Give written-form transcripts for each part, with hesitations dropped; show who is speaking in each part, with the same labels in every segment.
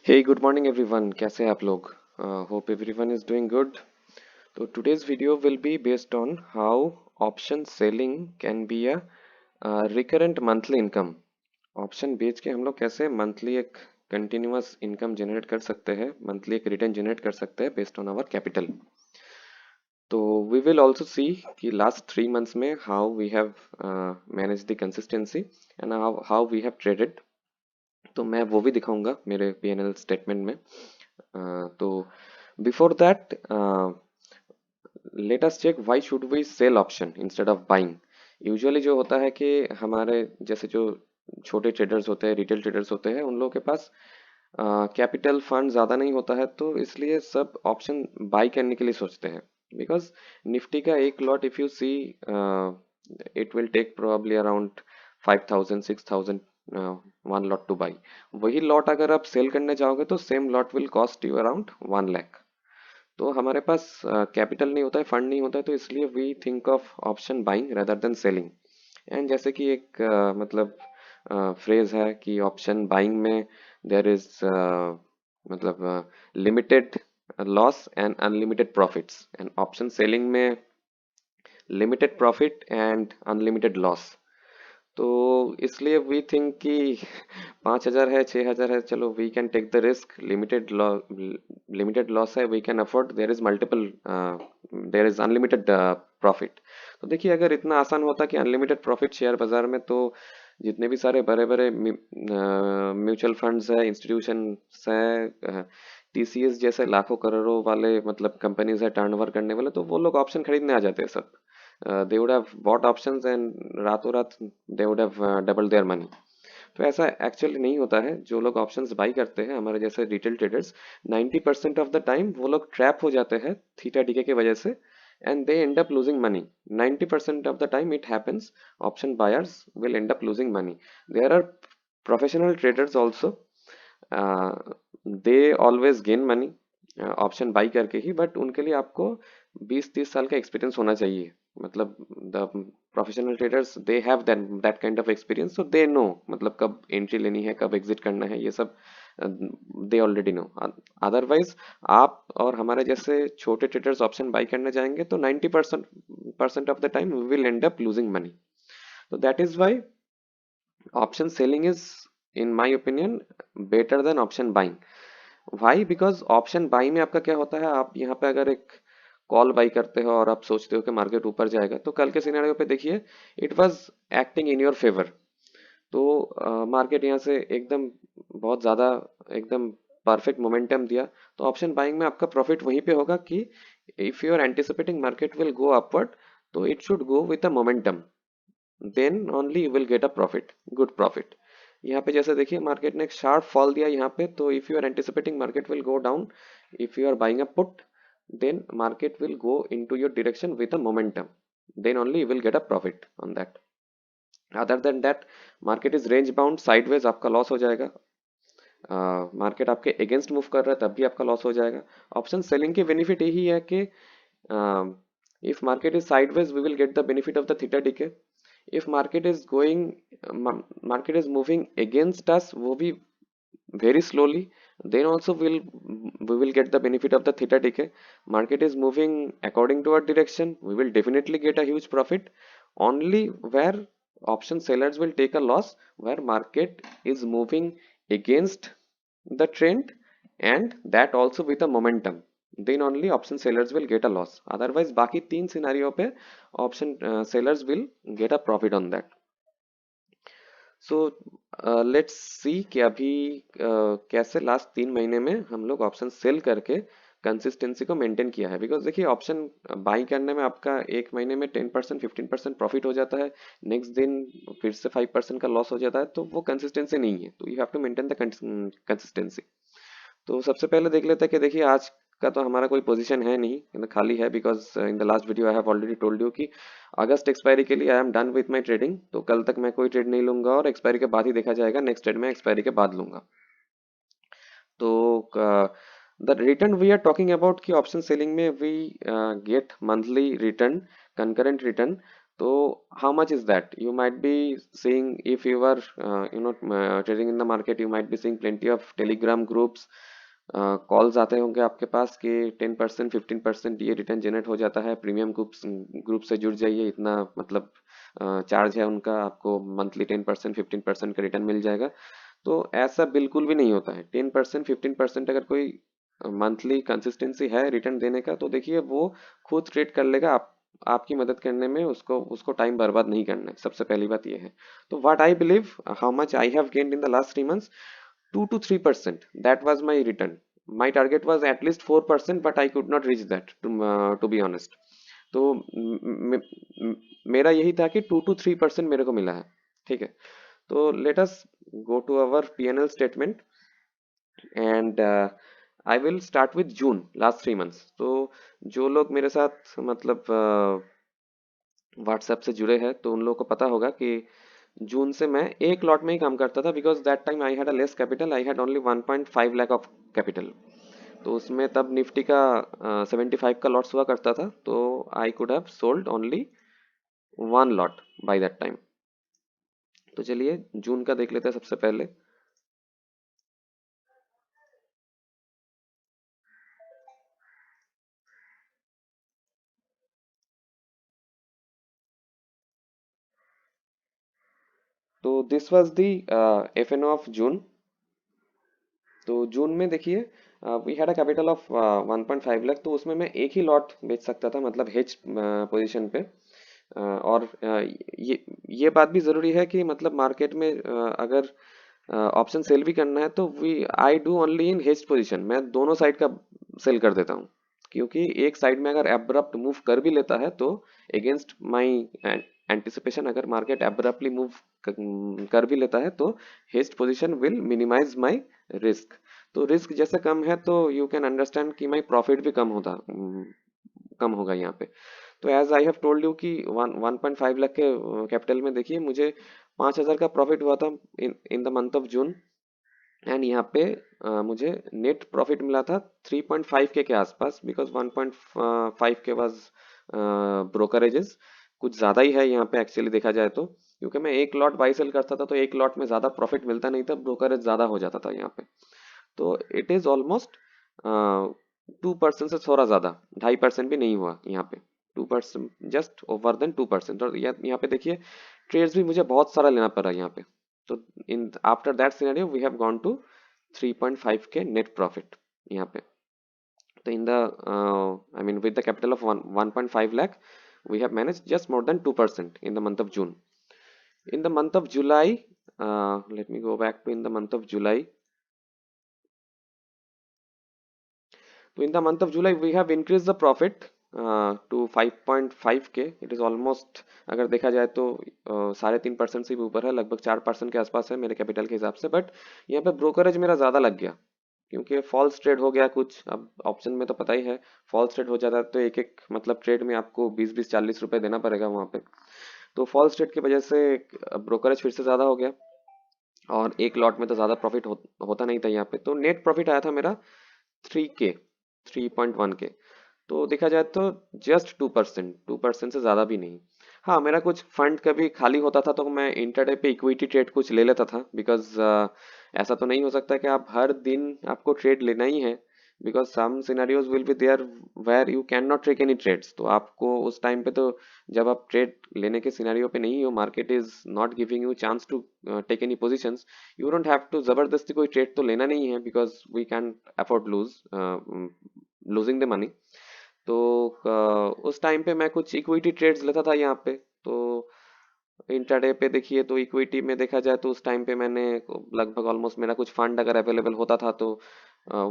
Speaker 1: हे good morning everyone, कैसे हैं आप लोग? Hope everyone is doing good. तो today's video will be based on how option selling can be a recurrent monthly income. Option बेच के हम लोग कैसे मंथली एक कंटिन्यूअस इनकम जनरेट कर सकते हैं, मंथली एक रिटर्न जनरेट कर सकते हैं बेस्ड ऑन आवर कैपिटल. तो वी विल ऑल्सो सी कि लास्ट 3 मंथ्स में how we have manage the consistency and how we have traded. तो मैं वो भी दिखाऊंगा मेरे पीएनएल स्टेटमेंट में. तो before that let us check why should we sell option instead of buying. Usually जो होता है कि हमारे जैसे जो छोटे ट्रेडर्स होते हैं, रिटेल ट्रेडर्स होते हैं, उन लोगों के पास कैपिटल फंड ज़्यादा नहीं होता है, तो इसलिए सब ऑप्शन बाई करने के लिए सोचते हैं. बिकॉज निफ्टी का एक lot if you see it will take probably around 5,000 6,000 one lot to buy. वही लॉट अगर आप सेल करने जाओगे तो same lot will cost you around 1 lakh. तो हमारे पास कैपिटल नहीं होता है, फंड नहीं होता है, तो इसलिए we think of option buying rather than selling. And जैसे कि एक मतलब फ्रेज है कि ऑप्शन बाइंग में देयर इज मतलब limited loss and unlimited profits, and option selling में limited profit and unlimited loss. तो इसलिए वी थिंक कि 5,000 है, 6,000 है, चलो we can take the risk. Limited loss है, we can afford. There is multiple, there is unlimited profit. तो देखिए, अगर इतना आसान होता कि अनलिमिटेड प्रॉफिट शेयर बाजार में, तो जितने भी सारे बड़े बड़े म्यूचुअल फंड्स है, इंस्टीट्यूशंस है, टीसीएस जैसे लाखों करोड़ों वाले मतलब कंपनीज है टर्नओवर करने वाले, तो वो लोग ऑप्शन खरीदने आ जाते हैं सब. They would have bought options and रातों रात they would have double their money. तो ऐसा एक्चुअली नहीं होता है. जो लोग ऑप्शंस बाई करते हैं, हमारे जैसे retail traders, 90% of the time वो लोग ट्रैप हो जाते हैं थीटा डीके की वजह से, and they end up losing money. 90% of the time it happens. Option buyers will end up losing money. There are professional traders also, they always gain money option buy करके ही, but उनके लिए आपको 20-30 साल का एक्सपीरियंस होना चाहिए. मतलब the professional traders they have that kind of experience, so they know मतलब कब एंट्री लेनी है, कब एग्जिट करना है, ये सब दे ऑलरेडी नो. अदरवाइज आप और हमारे जैसे छोटे ट्रेडर्स ऑप्शन बाई करने जाएंगे तो 90% of the time we will end up losing money. तो that is why option selling is, in my opinion, better than option buying. भाई बिकॉज ऑप्शन बाई में आपका क्या होता है, आप यहाँ पे अगर एक कॉल बाई करते हो और आप सोचते हो कि मार्केट ऊपर जाएगा, तो कल के सिनेरियो पे देखिए, it was acting in your favour. तो मार्केट यहाँ से एकदम बहुत ज़्यादा एकदम परफेक्ट मोमेंटम दिया, तो ऑप्शन बाइंग में आपका प्रॉफिट वहीं पे होगा कि if you are anticipating market will go upward, तो it should go with a momentum, then only you will get a profit, good profit. यहाँ पे जैसे देखिए, मार्केट ने एक शार्प फॉल दिया यहाँ पे, तो if you are anticipating market will go down, if you are buying a put, then market will go into your direction with a momentum, then only you will get a profit on that. Other than that, market is range bound, sideways आपका loss हो जाएगा. Market आपके against move कर रहा है तब भी आपका लॉस हो जाएगा. ऑप्शन सेलिंग की बेनिफिट यही है कि if market is sideways we will get the benefit of the theta decay. If market is going, market is moving against us, वो भी very slowly, then also we will get the benefit of the theta decay. Market is moving according to our direction, we will definitely get a huge profit. Only where option sellers will take a loss, where market is moving against the trend, and that also with a momentum, then only option sellers will get a loss. Otherwise बाकी तीन scenario पे option sellers will get a profit on that. So let's see कि अभी कैसे last 3 महीने में हम लोग ऑप्शन सेल करके कंसिस्टेंसी को मेंटेन किया है. बिकॉज देखिए, ऑप्शन बाई करने में आपका एक महीने में 10% 15% प्रॉफिट हो जाता है, नेक्स्ट दिन फिर से 5% का लॉस हो जाता है, तो वो कंसिस्टेंसी नहीं है. तो you have to maintain the consistency. तो सबसे पहले देख लेते हैं कि देखिए, आज का तो हमारा कोई पोजीशन है नहीं, खाली है. Because in the last video I have already told you कि अगस्त एक्सपायरी के लिए I am done with my trading. तो कल तक मैं कोई ट्रेड नहीं लूंगा और एक्सपायरी के बाद ही देखा जाएगा, नेक्स्ट ट्रेड में एक्सपायरी के बाद लूंगा. तो the return we are talking about कि ऑप्शन सेलिंग में we get monthly return, concurrent return. तो how much is that? You might be seeing, if you are trading in the market, you might be seeing plenty of telegram groups, calls आते होंगे आपके पास कि 10% 15% ये return generate हो जाता है, premium group से जुड़ जाइए, इतना मतलब चार्ज है उनका, आपको मंथली 10% 15% का रिटर्न मिल जाएगा। तो ऐसा बिल्कुल भी नहीं होता है। 10% 15% अगर कोई मंथली कंसिस्टेंसी है रिटर्न देने का, तो देखिए वो खुद ट्रेड कर लेगा। आप आपकी मदद करने में उसको उसको टाइम बर्बाद नहीं करना है, सबसे पहली बात ये है। तो what I believe, how much I have gained in the last 3 months, 2 to 3%, that was my return. My target was at least 4%, but I could not reach that, to be honest. तो मेरा यही था कि 2 to 3% मेरे को मिला है। ठीक है, तो let us go to our P&L statement, and I will start with June, last 3 months। तो जो लोग मेरे साथ मतलब व्हाट्सएप से जुड़े हैं, तो उन लोगों को पता होगा कि जून से मैं एक लॉट में ही काम करता था, because that time I had a less capital, I had only 1.5 lakh of capital. तो उसमें तब निफ्टी का 75 का लॉट्स हुआ करता था, तो आई could have sold only 1 lot by that time. तो चलिए जून का देख लेते हैं सबसे पहले। तो this was the FNO of June. तो जून में देखिए we had a capital of 1.5 lakh, तो उसमें मैं एक ही लॉट बेच सकता था, मतलब हेज पोजीशन पे। और ये बात भी जरूरी है कि मतलब मार्केट में अगर ऑप्शन सेल भी करना है, तो we I do only in hedge position. मैं दोनों साइड का सेल कर देता हूँ, क्योंकि एक साइड में अगर एब्रप्ट मूव कर भी लेता है, तो अगेंस्ट माई एंटिसिपेशन, अगर मार्केट एब्रप्टली मूव कर भी लेता है, तो hedge position will minimise my risk. तो रिस्क जैसे कम है, तो यू कैन अंडरस्टैंड कि माई प्रॉफिट भी कम होगा यहाँ पे। तो as I have told you कि 1.5 लाख के कैपिटल में देखिए मुझे 5,000 का प्रॉफिट हुआ था in in the month of June. एंड यहाँ पे मुझे नेट प्रॉफिट मिला था 3.5 के आसपास, बिकॉज 1.5 के वाज ब्रोकरेजेस। कुछ ज़्यादा ही है यहाँ पे एक्चुअली देखा जाए तो, क्योंकि मैं एक लॉट बाई सेल करता था, तो एक लॉट में ज़्यादा प्रॉफिट मिलता नहीं था, ब्रोकरेज ज़्यादा हो जाता था यहाँ पे। तो इट इज़ ऑलमोस्ट 2% से थोड़ा ज़्यादा, 2.5% भी नहीं हुआ यहाँ पे। 2%, जस्ट ओवर देन 2%। और यहाँ पे देखिए ट्रेड्स भी मुझे बहुत सारा लेना पड़ा यहाँ पे। तो in after that scenario we have gone to 3.5 K net profit यहाँ पे। तो in the I mean with the capital of 1.5 lakh, we have managed just more than 2% in the month of June. In the month of July, let me go back to in the month of July. So in the month of July, we have increased the profit to 5.5 के। It is almost, अगर देखा जाए तो 3.5% से भी ऊपर है, लगभग 4% के आसपास है मेरे कैपिटल के हिसाब से। बट यहाँ पे ब्रोकरेज मेरा ज़्यादा लग गया, क्योंकि फॉल्स ट्रेड हो गया कुछ। अब ऑप्शन में तो पता ही है, फॉल्स ट्रेड हो जाता है तो एक एक मतलब ट्रेड में आपको 20-20 40 रुपए देना पड़ेगा वहाँ पे। तो फॉल्स ट्रेड की वजह से ब्रोकरेज फिर से ज़्यादा हो गया, और एक लॉट में तो ज़्यादा प्रॉफिट होता नहीं था यहाँ पे। तो नेट प्रॉफिट आया था मेरा 3 के, 3.1 के। तो देखा जाए तो जस्ट 2% से ज़्यादा भी नहीं। हाँ, मेरा कुछ फंड कभी खाली होता था, तो मैं इंटरडे पे इक्विटी ट्रेड कुछ ले लेता था, बिकॉज ऐसा तो नहीं हो सकता कि आप हर दिन आपको ट्रेड लेना ही है, because some scenarios will be there where you can not take any trades. तो आपको उस टाइम पे तो, जब आप ट्रेड लेने के सिनेरियो पे नहीं हो, market is not giving you chance to take any positions, you don't have to जबरदस्ती कोई ट्रेड तो लेना नहीं है, because we can afford losing the money. तो उस टाइम पे मैं कुछ इक्विटी ट्रेड्स लेता था यहाँ पे। तो इंट्राडे पे देखिए, तो इक्विटी में देखा जाए तो उस टाइम पे मैंने लगभग ऑलमोस्ट, मेरा कुछ फंड अगर अवेलेबल होता था, तो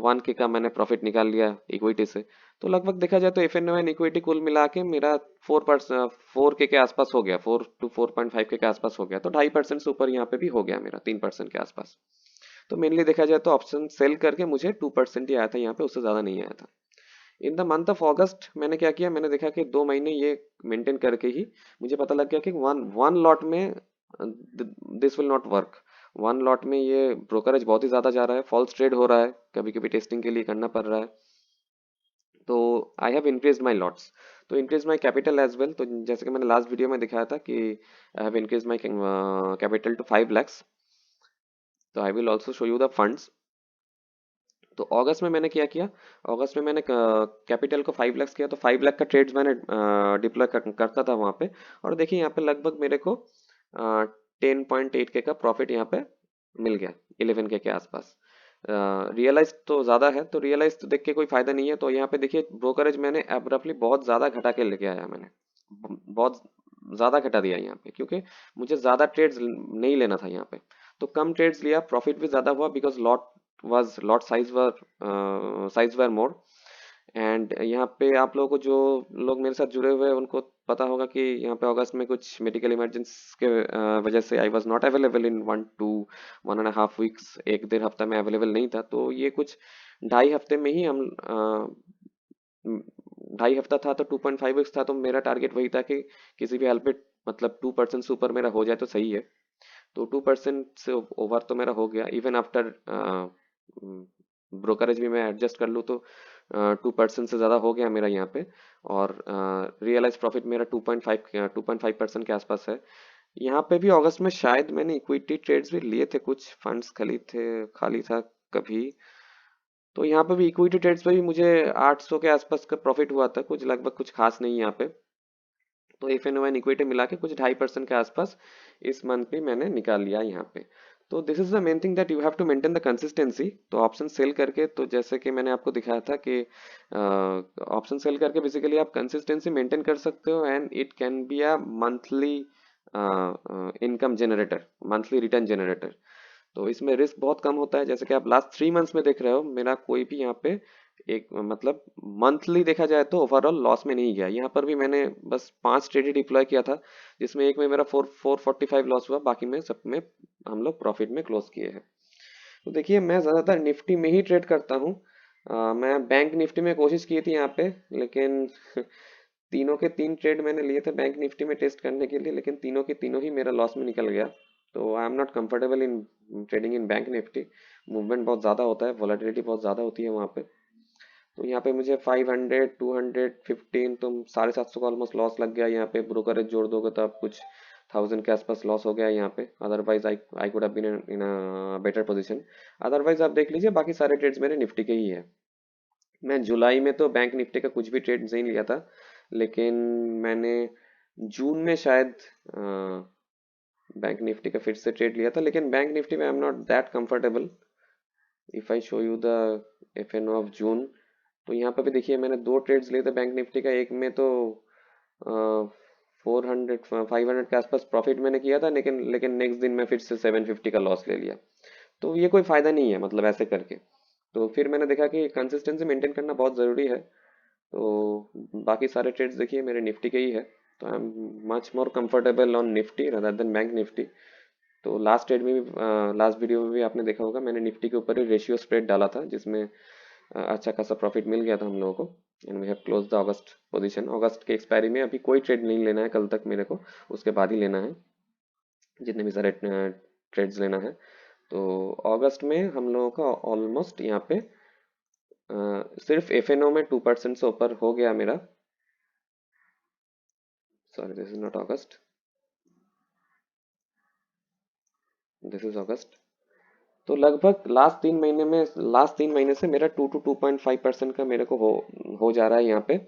Speaker 1: 1 के का मैंने प्रॉफिट निकाल लिया इक्विटी से। तो लगभग देखा जाए तो एफ एन एन इक्विटी कुल मिला के मेरा 4 के आसपास हो गया, 4 to 4.5 के आसपास हो गया। तो 2.5% से ऊपर यहाँ पे भी हो गया मेरा, 3% के आसपास। तो मेनली देखा जाए तो ऑप्शन सेल करके मुझे 2% ही आया था यहाँ पे, उससे ज़्यादा नहीं आया था। इन द मंथ ऑफ अगस्त मैंने क्या किया, मैंने देखा कि 2 महीने ये मेंटेन करके ही मुझे पता लग गया कि वन वन लॉट में this will not work. 1 lot में ये ब्रोकरेज बहुत ही ज्यादा जा रहा है, फॉल्स ट्रेड हो रहा है, कभी कभी टेस्टिंग के लिए करना पड़ रहा है। तो I have increase my lots, तो increase my capital as well. तो जैसे कि मैंने लास्ट वीडियो में दिखाया था कि I have increase my capital to 5 lakhs। तो I will also show you the funds. तो अगस्त में मैंने क्या किया, अगस्त में मैंने कैपिटल को 5 lakhs किया, तो 5 लाख का ट्रेड्स मैंने डिप्लॉय करता था वहां पे। और देखिए यहाँ पे लगभग मेरे को 10.8K का प्रॉफिट यहाँ पे मिल गया, 11K के आसपास। रियलाइज तो ज़्यादा है, तो रियलाइज तो देख के कोई फायदा नहीं है। तो यहाँ पे देखिए ब्रोकरेज मैंने एब्रप्टली बहुत ज़्यादा घटा के लेके आया, मैंने बहुत ज़्यादा घटा दिया यहाँ पे, क्योंकि मुझे ज़्यादा ट्रेड्स नहीं लेना था यहाँ पे। तो कम ट्रेड्स लिया, प्रॉफिट भी ज़्यादा हुआ, because lot size were more. And यहाँ पे आप लोगों को, जो लोग मेरे साथ जुड़े हुए हैं, उनको पता होगा कि यहाँ पे अगस्त में कुछ मेडिकल इमरजेंसी के वजह से I was not available in 1 to 1.5 weeks, 1 डेढ़ हफ्ता में अवेलेबल नहीं था। तो ये कुछ 2.5 हफ्ते में ही हम 2.5 हफ्ता था तो 2.5 weeks था, तो मेरा टारगेट वही था कि किसी भी हाल पे मतलब 2% से ऊपर मेरा हो जाए तो सही है। तो 2% से ओवर तो मेरा हो गया, इवन आफ्टर ब्रोकरेज भी मैं एडजस्ट कर लूँ तो 2% से ज़्यादा हो गया मेरा यहाँ पे। और रियलाइज प्रॉफिट मेरा 2.5% के आसपास है। यहाँ पे भी अगस्त में शायद मैंने इक्विटी ट्रेड्स भी लिए थे, कुछ फंड्स खाली था कभी। तो यहाँ पे भी इक्विटी ट्रेड्स पे भी मुझे 800 के आसपास का प्रॉफिट हुआ था, कुछ लगभग कुछ खास नहीं यहाँ पे। तो F N O and equity मिला के कुछ 2.5% के आसपास इस मंथ भी मैंने निकाल लिया यहाँ पे। तो this is the main thing that you have to maintain the consistency. तो ऑप्शन सेल करके, तो जैसे कि मैंने आपको दिखाया था कि ऑप्शन सेल करके बेसिकली आप कंसिस्टेंसी मेंटेन कर सकते हो, and it can be a monthly income generator, monthly return generator. तो इसमें रिस्क बहुत कम होता है। जैसे कि आप लास्ट 3 मंथ्स में देख रहे हो, मेरा कोई भी यहाँ पे एक मतलब मंथली देखा जाए तो ओवरऑल लॉस में नहीं गया। यहाँ पर भी मैंने बस 5 ट्रेड ही डिप्लॉय किया था, जिसमें एक में मेरा 445 लॉस हुआ, बाकी में सब में हम लोग प्रॉफिट में क्लोज किए हैं। तो देखिए मैं ज़्यादातर निफ्टी में ही ट्रेड करता हूँ। मैं बैंक निफ्टी में कोशिश की थी यहाँ पे, लेकिन तीनों के तीन ट्रेड मैंने लिए थे बैंक निफ्टी में टेस्ट करने के लिए, लेकिन तीनों के तीनों ही मेरा लॉस में निकल गया। तो आई am not comfortable in trading in bank Nifty. Movement बहुत ज़्यादा होता है, वॉलेटिलिटी बहुत ज़्यादा होती है वहाँ पे। तो यहाँ पे मुझे 500, 215, तो 750 का ऑलमोस्ट लॉस लग गया यहाँ पे। ब्रोकरेज जोड़ दोगे तो आप कुछ 1000 के आसपास लॉस हो गया यहाँ पे। Otherwise I I could have been in a better position. Otherwise आप देख लीजिए, बाकी सारे ट्रेड्स मेरे निफ्टी के ही है। मैं जुलाई में तो बैंक निफ्टी का कुछ भी ट्रेड नहीं लिया था, लेकिन मैंने जून में शायद बैंक निफ्टी का फिर से ट्रेड लिया था। लेकिन बैंक निफ्टी में I am not that comfortable. If I show you the F N of June, तो यहाँ पे भी देखिए मैंने 2 ट्रेड्स लिए थे बैंक निफ्टी का। एक में तो 500 के आसपास प्रॉफिट मैंने किया था, लेकिन नेक्स्ट दिन मैं फिर से 750 का लॉस ले लिया। तो ये कोई फायदा नहीं है मतलब ऐसे करके। तो फिर मैंने देखा कि कंसिस्टेंसी मेंटेन करना बहुत ज़रूरी है। तो बाकी सारे ट्रेड्स देखिए मेरे निफ्टी के ही है। तो I am much more comfortable on Nifty rather than bank Nifty. तो लास्ट ट्रेड में भी, लास्ट वीडियो में भी आपने देखा होगा, मैंने निफ्टी के ऊपर ही रेशियो स्प्रेड डाला था, जिसमें अच्छा खासा प्रॉफिट मिल गया था हम लोगों को। And we have close the August position. अगस्त के एक्सपायरी में अभी कोई ट्रेड नहीं लेना है कल तक मेरे को, उसके बाद ही लेना है जितने भी सारे ट्रेड्स लेना है। तो अगस्त में हम लोगों का ऑलमोस्ट यहाँ पे सिर्फ एफ एन ओ में 2% से ऊपर हो गया मेरा। Sorry, this is not August, this is August. तो लगभग लास्ट 3 महीने से मेरा 2 to 2.5% का मेरे को हो जा रहा है यहाँ पे।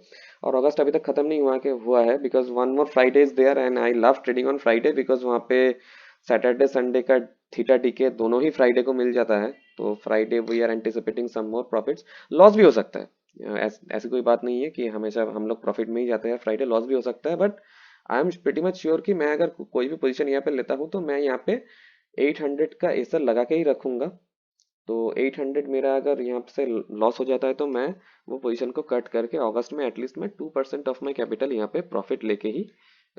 Speaker 1: और अगस्त अभी तक खत्म नहीं हुआ है, because one more Friday is there, and I love trading on Friday, because वहाँ पे सैटरडे संडे का थीटा टीके दोनों ही फ्राइडे को मिल जाता है। तो Friday we are anticipating some more profits. Loss भी हो सकता है, ऐसी कोई बात नहीं है कि हमेशा हम लोग प्रॉफिट में ही जाते हैं, फ्राइडे लॉस भी हो सकता है। But I am pretty much sure कि मैं अगर कोई भी पोजीशन यहाँ पे लेता हूँ तो मैं यहाँ पे 800 का एसएल लगा के ही रखूंगा। तो 800 मेरा अगर यहाँ से लॉस हो जाता है तो मैं वो पोजीशन को कट करके अगस्त में एटलीस्ट मैं 2% ऑफ माई कैपिटल यहाँ पे प्रॉफिट लेके ही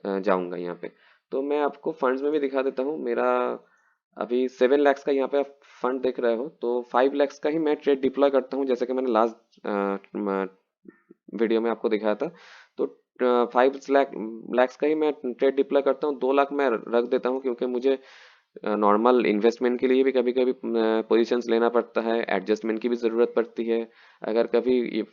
Speaker 1: जाऊंगा यहाँ पे। तो मैं आपको फंड्स में भी दिखा देता हूँ। मेरा अभी 7 lakhs का यहाँ पे आप फंड देख रहे हो, तो 5 lakhs का ही मैं ट्रेड डिप्लॉय करता हूँ, जैसे कि मैंने लास्ट वीडियो में आपको दिखाया था। तो 5 lakhs का ही मैं ट्रेड डिप्लॉय करता हूँ। 2 लाख मैं रख देता हूँ, क्योंकि मुझे नॉर्मल इन्वेस्टमेंट के लिए भी कभी कभी पोजीशंस लेना पड़ता है, एडजस्टमेंट की भी ज़रूरत पड़ती है। अगर कभी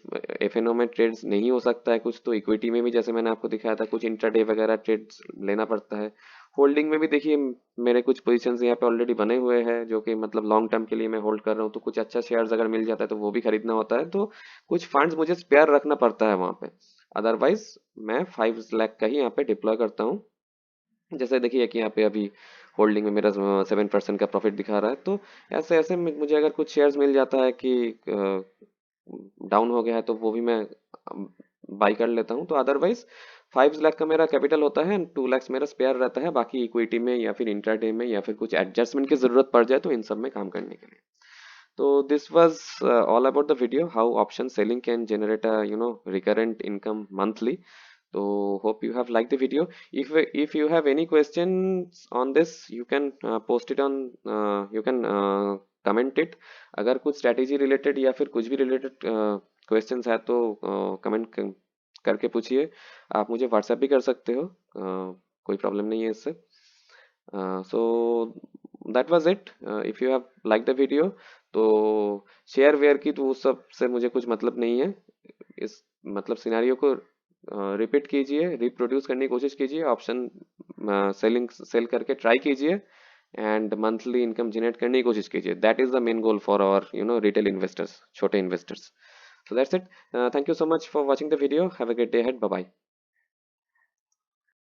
Speaker 1: एफएनओ में ट्रेड्स नहीं हो सकता है कुछ, तो इक्विटी में भी जैसे मैंने आपको दिखाया था कुछ इंट्राडे वगैरह ट्रेड्स लेना पड़ता है। होल्डिंग में भी देखिए मेरे कुछ पोजीशंस यहाँ पे ऑलरेडी बने हुए हैं जो कि मतलब लॉन्ग टर्म के लिए मैं होल्ड कर रहा हूँ, तो कुछ अच्छा शेयर्स अगर मिल जाता है तो वो भी खरीदना होता है, तो कुछ फंड्स मुझे स्पेयर रखना पड़ता है वहाँ पे। अदरवाइज मैं 5 लाख का ही यहाँ पे डिप्लॉय करता हूँ। जैसे देखिए कि यहाँ पे अभी होल्डिंग में मेरा 7% का प्रॉफिट दिखा रहा है, तो ऐसे ऐसे मुझे अगर कुछ शेयर्स मिल जाता है कि डाउन हो गया है तो वो भी मैं बाई कर लेता हूँ। तो अदरवाइज 5 लाख का मेरा कैपिटल होता है, 2 लाख मेरा स्पेयर रहता है, बाकी इक्विटी में या फिर इंट्राडे में या फिर कुछ एडजस्टमेंट की जरूरत पड़ जाए तो इन सब में काम करने के लिए। So this was all about the video how option selling can generate a recurrent income monthly. So hope you have liked the video. If you have any questions on this, you can post it on you can comment it. अगर कुछ strategy related या फिर कुछ भी related questions है तो comment करके पूछिए। आप मुझे WhatsApp भी कर सकते हो, कोई प्रॉब्लम नहीं है इससे। So that was it. If you have liked the video, तो शेयर वेयर की तो उस सब से मुझे कुछ मतलब नहीं है। इस मतलब सिनेरियो को रिपीट कीजिए, रिप्रोड्यूस करने की कोशिश कीजिए, ऑप्शन सेल करके ट्राई कीजिए एंड मंथली इनकम जनरेट करने की कोशिश कीजिए। That is the main goal for our retail investors, छोटे investors. So that's it. Thank you so much for watching the video. Have a great day ahead. Bye bye.